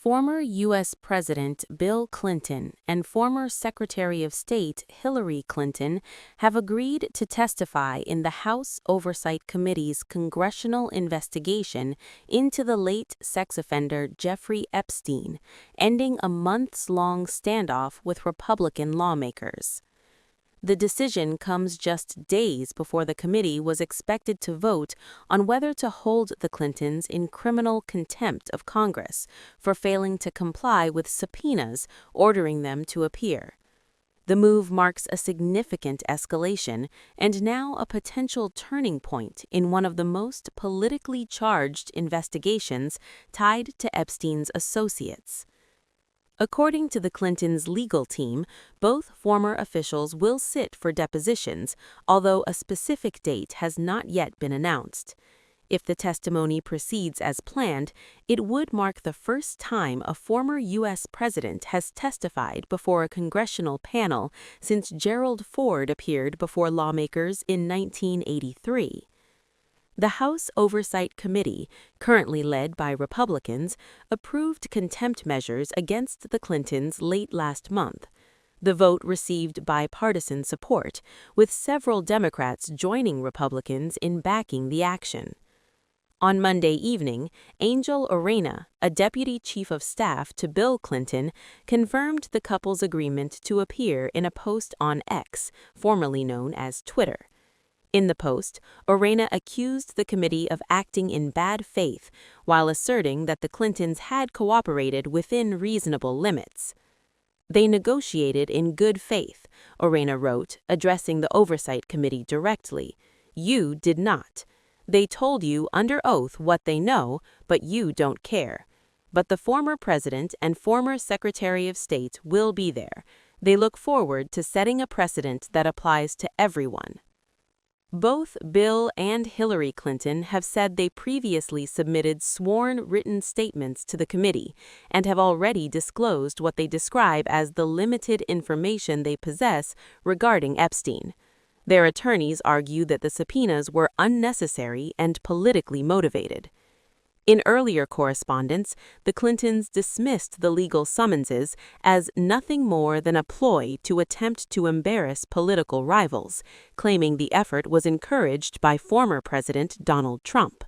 Former U.S. President Bill Clinton and former Secretary of State Hillary Clinton have agreed to testify in the House Oversight Committee's congressional investigation into the late sex offender Jeffrey Epstein, ending a months-long standoff with Republican lawmakers. The decision comes just days before the committee was expected to vote on whether to hold the Clintons in criminal contempt of Congress for failing to comply with subpoenas ordering them to appear. The move marks a significant escalation and now a potential turning point in one of the most politically charged investigations tied to Epstein's associates. According to the Clintons' legal team, both former officials will sit for depositions, although a specific date has not yet been announced. If the testimony proceeds as planned, it would mark the first time a former U.S. president has testified before a congressional panel since Gerald Ford appeared before lawmakers in 1983. The House Oversight Committee, currently led by Republicans, approved contempt measures against the Clintons late last month. The vote received bipartisan support, with several Democrats joining Republicans in backing the action. On Monday evening, Angel Arena, a deputy chief of staff to Bill Clinton, confirmed the couple's agreement to appear in a post on X, formerly known as Twitter. In the post, Arena accused the committee of acting in bad faith while asserting that the Clintons had cooperated within reasonable limits. They negotiated in good faith, Arena wrote, addressing the Oversight Committee directly. You did not. They told you under oath what they know, but you don't care. But the former president and former Secretary of State will be there. They look forward to setting a precedent that applies to everyone. Both Bill and Hillary Clinton have said they previously submitted sworn written statements to the committee and have already disclosed what they describe as the limited information they possess regarding Epstein. Their attorneys argue that the subpoenas were unnecessary and politically motivated. In earlier correspondence, the Clintons dismissed the legal summonses as nothing more than a ploy to attempt to embarrass political rivals, claiming the effort was encouraged by former President Donald Trump.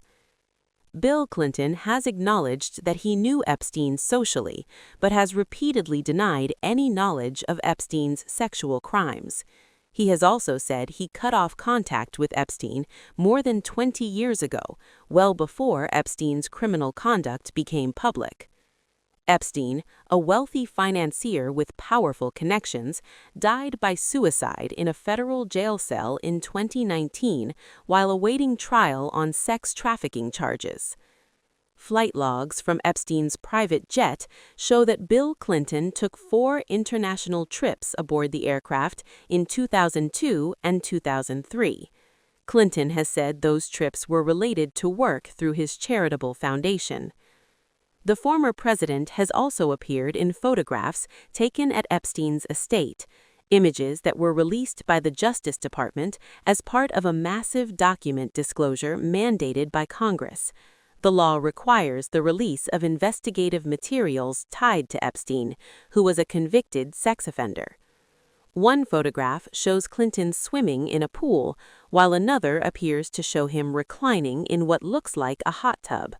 Bill Clinton has acknowledged that he knew Epstein socially, but has repeatedly denied any knowledge of Epstein's sexual crimes. He has also said he cut off contact with Epstein more than 20 years ago, well before Epstein's criminal conduct became public. Epstein, a wealthy financier with powerful connections, died by suicide in a federal jail cell in 2019 while awaiting trial on sex trafficking charges. Flight logs from Epstein's private jet show that Bill Clinton took 4 international trips aboard the aircraft in 2002 and 2003. Clinton has said those trips were related to work through his charitable foundation. The former president has also appeared in photographs taken at Epstein's estate, images that were released by the Justice Department as part of a massive document disclosure mandated by Congress. The law requires the release of investigative materials tied to Epstein, who was a convicted sex offender. One photograph shows Clinton swimming in a pool, while another appears to show him reclining in what looks like a hot tub.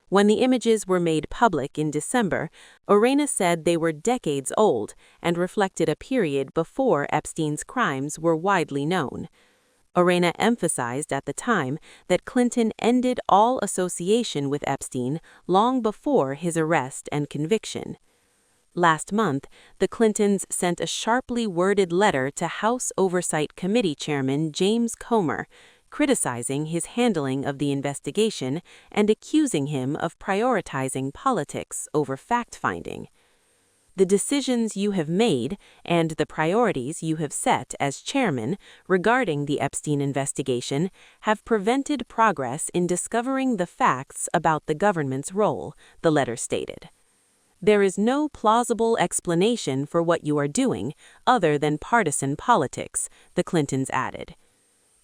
When the images were made public in December, Arena said they were decades old and reflected a period before Epstein's crimes were widely known. Arena emphasized at the time that Clinton ended all association with Epstein long before his arrest and conviction. Last month, the Clintons sent a sharply worded letter to House Oversight Committee Chairman James Comer, criticizing his handling of the investigation and accusing him of prioritizing politics over fact-finding. The decisions you have made and the priorities you have set as chairman regarding the Epstein investigation have prevented progress in discovering the facts about the government's role, the letter stated. There is no plausible explanation for what you are doing other than partisan politics, the Clintons added.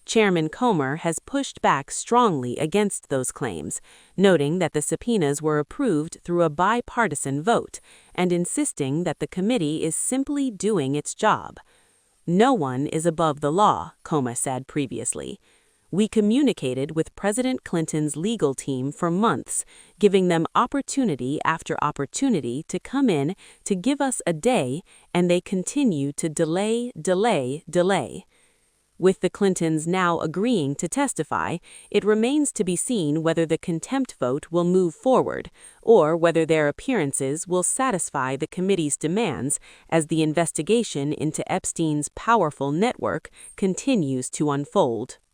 Chairman Comer has pushed back strongly against those claims, noting that the subpoenas were approved through a bipartisan vote and insisting that the committee is simply doing its job. "No one is above the law," Comer said previously. "We communicated with President Clinton's legal team for months, giving them opportunity after opportunity to come in to give us a day, and they continue to delay. With the Clintons now agreeing to testify, it remains to be seen whether the contempt vote will move forward or whether their appearances will satisfy the committee's demands as the investigation into Epstein's powerful network continues to unfold.